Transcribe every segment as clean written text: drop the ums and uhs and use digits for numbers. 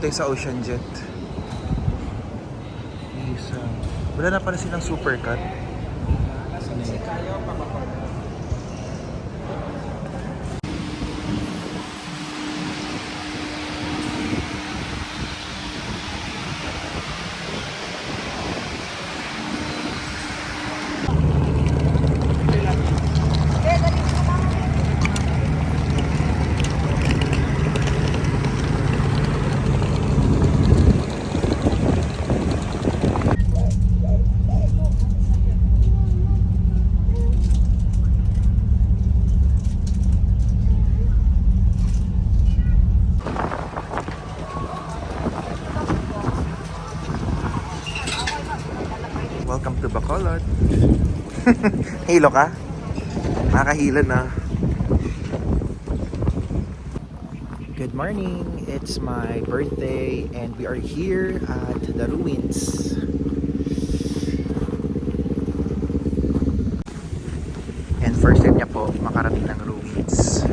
tayo sa Ocean Jet. Isa. Wala na pala silang supercut. Welcome to Bacolod. Hilo ka? Nakakahila na. Good morning. It's my birthday and we are here at the ruins. And first time niya po makarating ng ruins.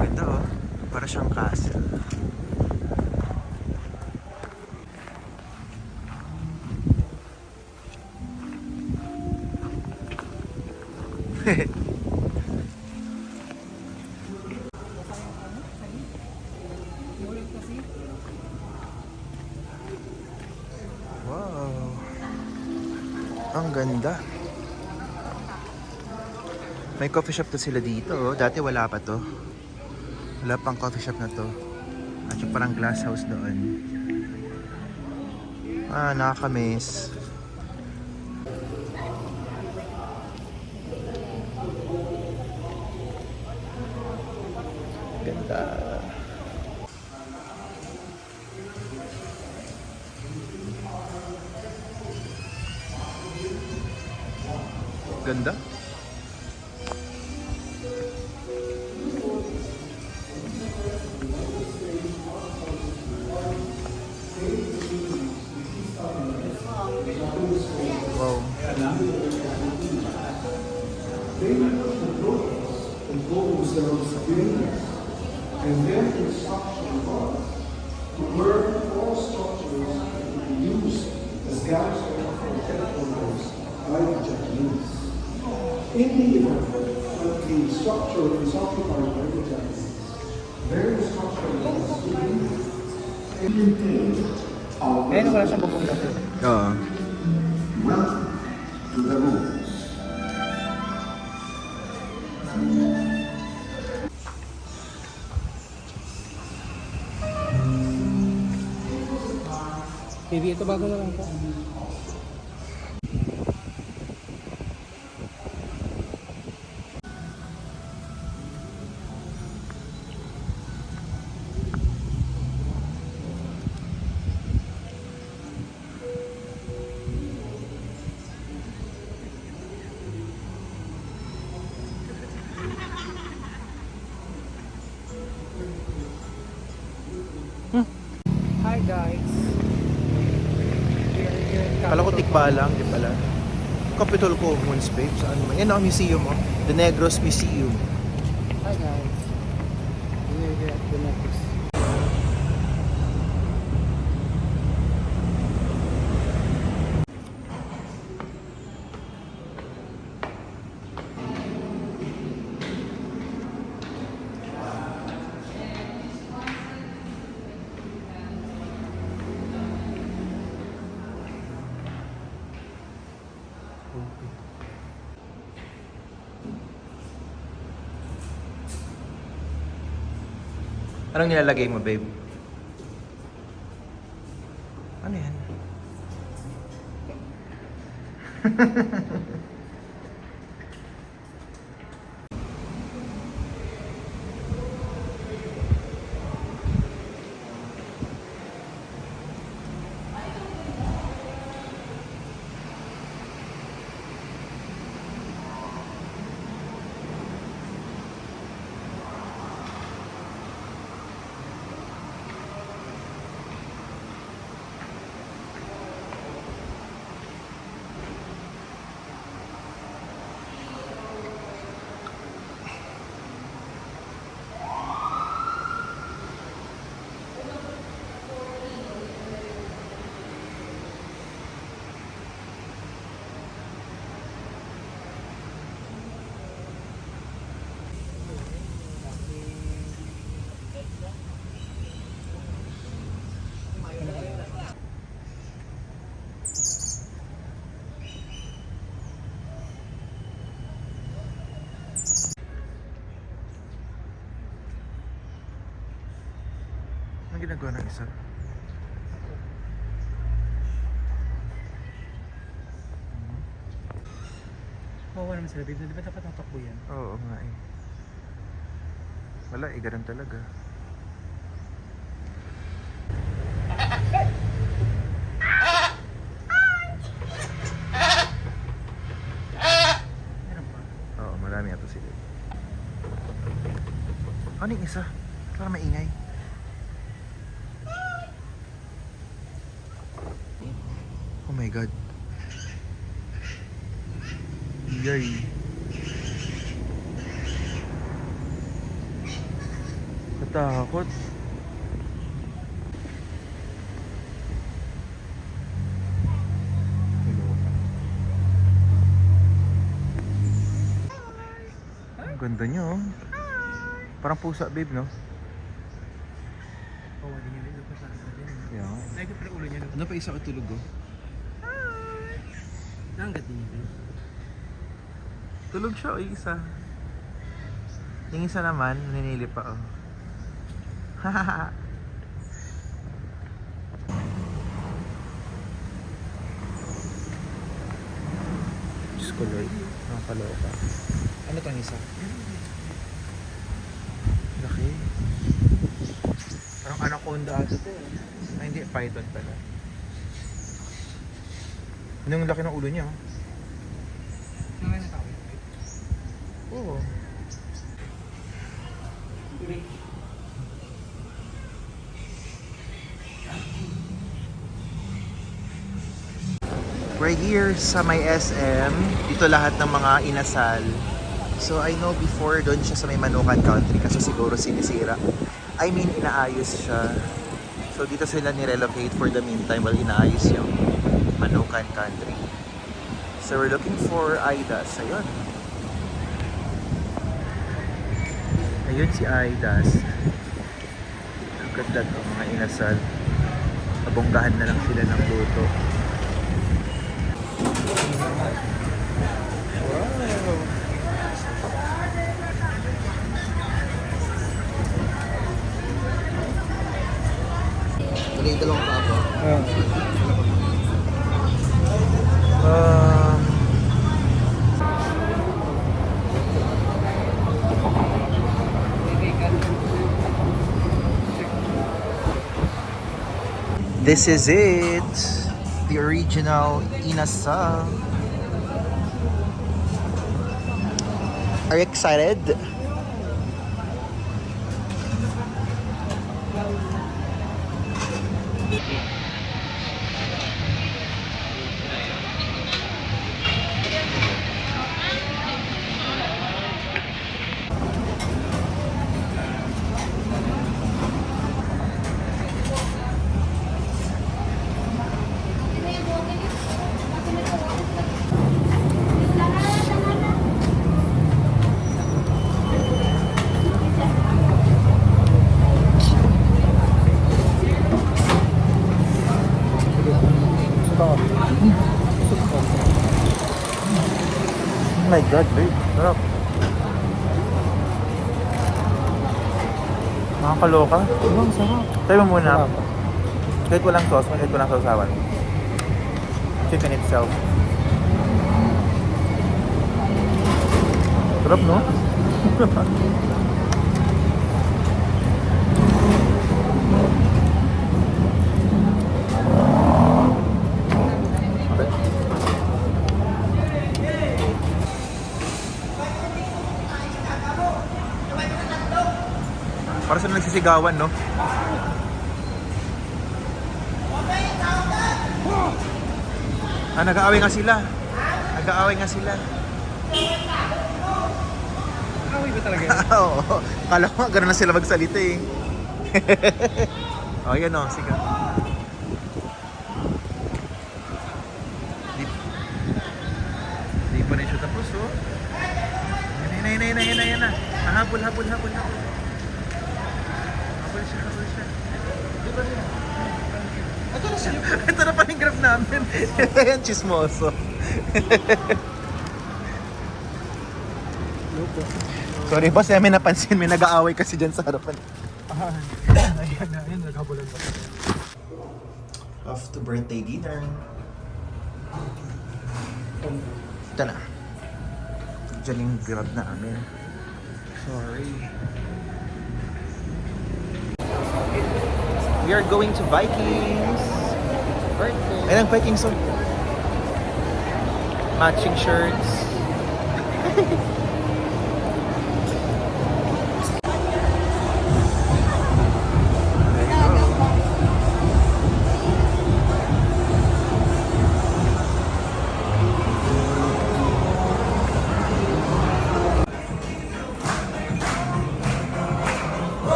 Ganda oh. Para siyang castle. Wow. Ang ganda. May coffee shop to sila dito. Oh. Dati wala pa to. Wala pang coffee shop na to. At yung parang glass house doon. Ah, nakakamiss. Ganda. Ganda. Wow. And their instruction was to burn all structures that would be used as garrison for headquarters by the Japanese. In the event that the structure is occupied by the Japanese, their instruction was to maintain our welcome to the rules. Baby, ito bago na lang po. Hi guys. Kala ko Tikbalang, di pala. Capitol Commons, babe. Saan naman? Yan ang museum mo. The Negros Museum. Hi guys. We're here at the Negros. Anong nilalagay mo, babe? Ano yan? nagawa ng isa? Kawawa naman sila, babe. Di ba dapat natakbo yan? Oo nga eh. Wala eh, ganun talaga. Meron ba? Oo, marami ato sila. Ano yung isa? Parang maingay. Oh my god. Yay. Katakot. Ang ganda niyo oh. Parang pusa babe no? Kawawa din yun. Dapat nakasal din. Yeah. Lagi pala ulo niya. Ano pa isa katulog oh? Nanggat din yun. Tulog siya o isa. Yung isa naman, ninili pa oh. Diyos ko Lord, nakakaloka. Ano tong isa? Laki. Parang anaconda ata to eh. Ay hindi, python pala. Ano yung laki ng ulo niya oh? Nangayon na tao yun. Oo. We're here sa may SM. Dito lahat ng mga inasal. So I know before doon siya sa may Manukan Country kasi siguro sinisira. I mean inaayos siya. So dito sila nirelocate for the meantime while inaayos yung Manukan Country. So we're looking for Aidas. Ayun. Ayun si Aidas. Ang ganda to, mga inasal. Nabonggahan na lang sila ng luto. Wow! Tuloy dalawang pa ako. Um, This is it. The original inasal. Are you excited? Oh my god, babe. Sarap. Nakakaloka. Ang sarap. Try mo muna. Kahit walang sauce, kahit walang sausawan. Chicken itself. Sarap, no? Okay. Para sila nagsisigawan, no? Ah, nag-aaway nga sila. Nag-aaway nga sila. Away ba talaga yun? Oo. Kala ko gano'n na sila magsalita eh. Oh, yan o. Sige. Di pa rin siya tapos, oh. Yan na. Habol. Habol siya. Ito na siya. Ito na pa yung grab namin. Yan, chismoso. Sorry boss, may napansin. May nag-aaway kasi dyan sa harapan. Ayun, naghabulan pa. Off to birthday dinner. Ito na. Diyan yung grab namin. Sorry. We are going to Vikings. Birthday. Ay, ang Vikings. Oh. Matching shirts.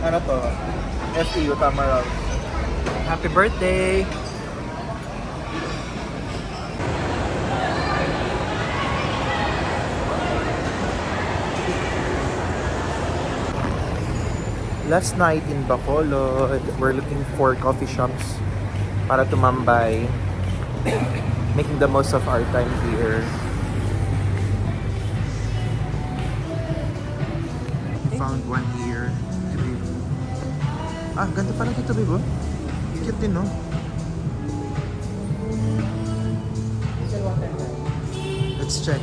Ano to? FEU, tama raw. Happy birthday! Last night in Bacolod, we're looking for coffee shops para tumambay. Making the most of our time here. Found one here. Ah, ganda pala dito, Bibo. Cute din, no? Let's check.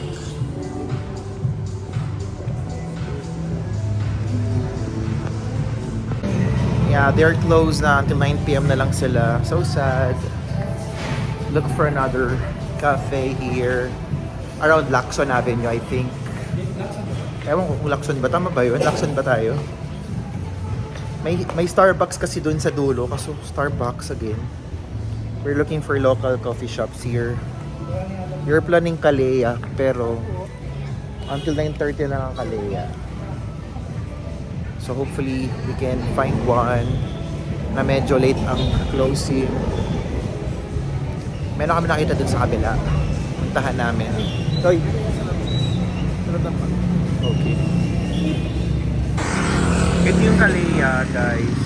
Yeah, they're closed na until 9 p.m. na lang sila. So sad. Look for another cafe here. Around Lacson Avenue, I think. Ewan ko kung Lacson ba. Tama ba yun? Lacson ba tayo? May Starbucks kasi dun sa dulo. Kaso Starbucks again. We're looking for local coffee shops here. We're planning Kalea. Pero until 9:30 lang ang Kalea. So hopefully we can find one na medyo late ang closing. Meron kami nakita dun sa kabila. Puntahan namin. Hoy! Okay. Ito yung Kalea, guys.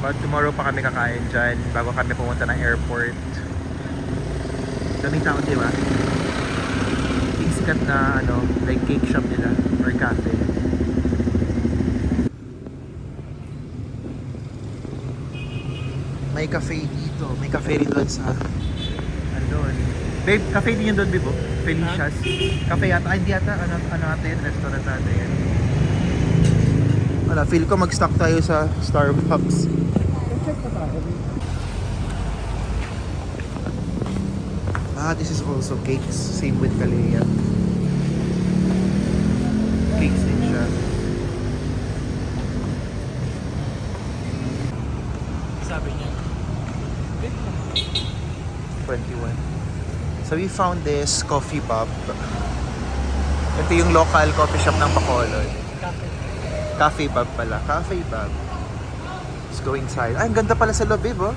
But tomorrow pa kami kakain dyan bago kami pumunta ng airport. Daming tao, di ba? Yung sikat na like cake shop nila or cafe. May cafe dito. May cafe rin doon sa andun. Babe, cafe din yun doon, Bibo? Felicia's. Cafe yata. Ay, hindi yata. Ano natin? Restaurant natin. Wala, feel ko mag-stock tayo sa Starbucks. Check pa tayo. Ah, this is also cakes. Same with Kalea. Cakes din siya. Sabi niya. 21. So we found this coffee pub. Ito yung local coffee shop ng Bacolod. Cafe pub pala. Cafe pub. Let's go inside. Ay, ang ganda pala sa lobby, oh.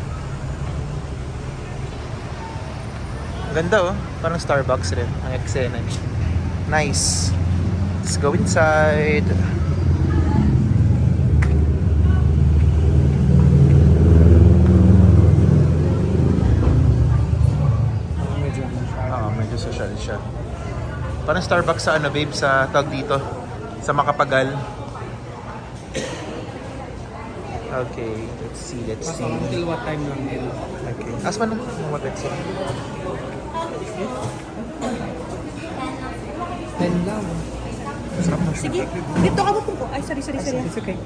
Ang ganda, oh. Parang Starbucks rin. Ang eksena niya. Nice. Let's go inside. Medyo social siya. Parang Starbucks sa babe, sa tag dito. Sa Makapagal. Okay, let's see. Until what time lang nila? Okay. Ask mo na what let's see. 10 lang. Sarap ng Sige, dito ka po po. Ay, sorry. It's okay.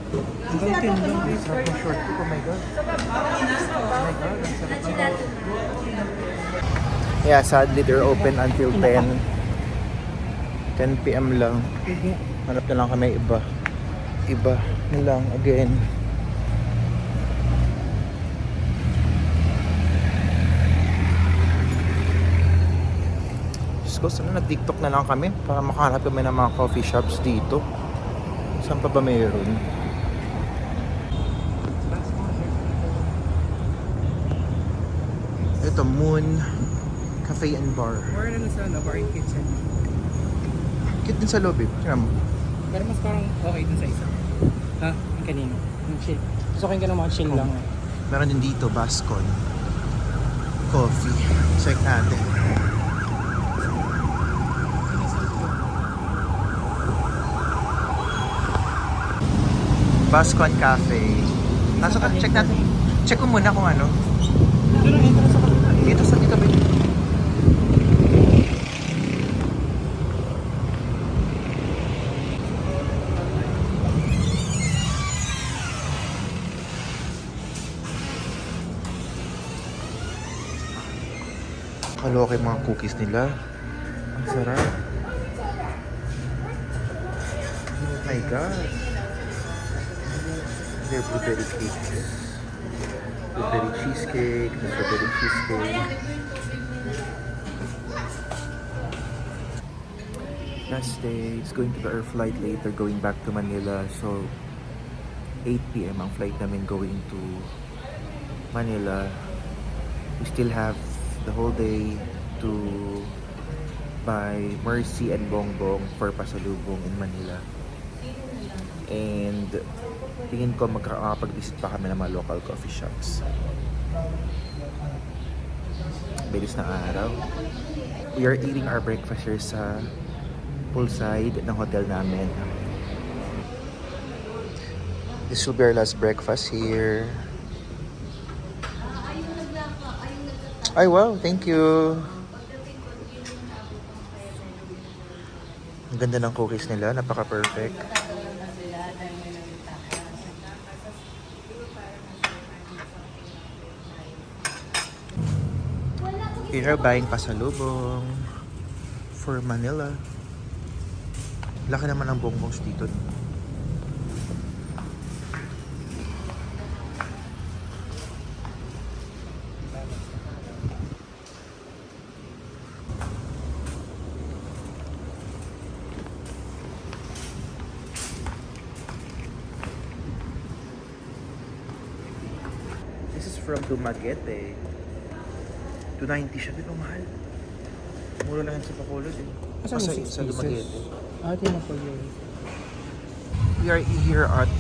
Hanggang 10 lang. Sarap ng short ko. Oh my God. Yeah, sadly they're open until 10 p.m. lang. Hanap na lang kami iba na lang again. Diyos ko, sana nag-TikTok na lang kami para makahanap kami ng mga coffee shops dito. Saan pa ba mayroon? Ito, Moon Cafe and Bar. Or ano sa bar and kitchen. Cute din sa lobby. Tingnan mo. Pero mas parang okay dun sa isa. Ha? Yung kanino. Yung chill. Gusto ko yung ganun mga chill lang. Meron din dito, Bascon Coffee. Check natin. Bascon Cafe. Pasok ka, check natin. Check ko muna kung ano. Ito na, ito na sa kapila. Dito ba? Kaloke mga cookies nila. Ang sarap. Oh my God. They're blueberry cake. Blueberry cheesecake. Strawberry cheesecake. Last day, it's going to be our flight later going back to Manila. So, 8 p.m. ang flight namin going to Manila. We still have the whole day to buy Mercy and Bongbong for pasalubong in Manila. And tingin ko makakapag-visit pa kami ng mga local coffee shops. Bilis na araw. We are eating our breakfast here sa poolside ng hotel namin. This will be our last breakfast here. Ay, wow. Thank you. Ang ganda ng cookies nila. Napaka-perfect. Here are buying pasalubong for Manila. Laki naman ang bongbongs dito. This is from Dumaguete. 290 siya. Di ba mahal? Mura lang yan sa Bacolod eh. Asan Sa- yung 6 sa pieces? Dumaguete. Ito yung pag yun. We are here at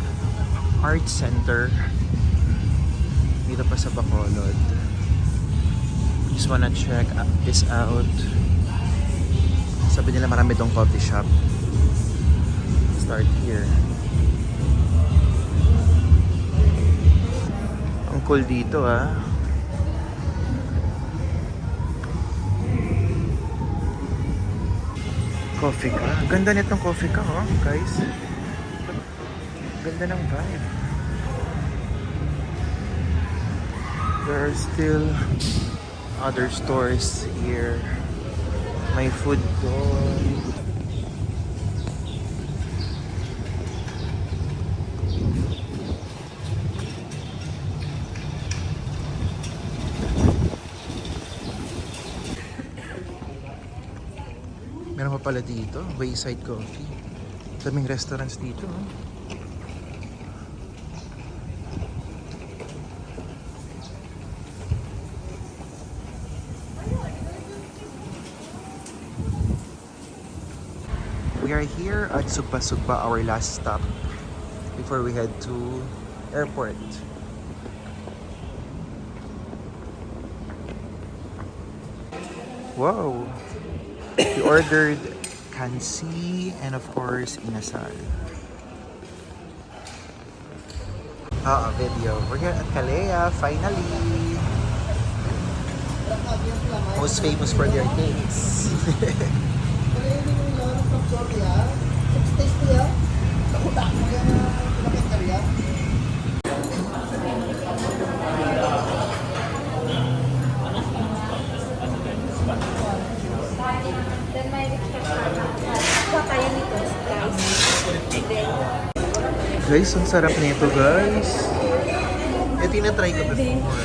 Art Center. Dito pa sa Bacolod. Just wanna check this out. Sabi nila marami dong coffee shop. Start here. Ang cool dito ah. Coffee ka. Ang ganda nitong coffee ka, oh, guys. Ganda ng vibe. There are still other stores here. May food doon. Meron pa pala dito, Wayside Coffee. Daming restaurants dito. Oh. We are here at Sugba Sugba, our last stop before we head to airport. Wow! We ordered kansi and of course inasal. Video. We're here at Kalea, finally. Most famous for their cakes. Guys, ang sarap nito, guys. Ito yung na-try ko before.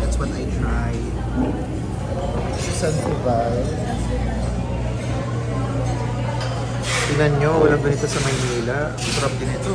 That's what I tried. This is Santival. Tingnan nyo, walang ganito sa Maynila. Sarap din ito.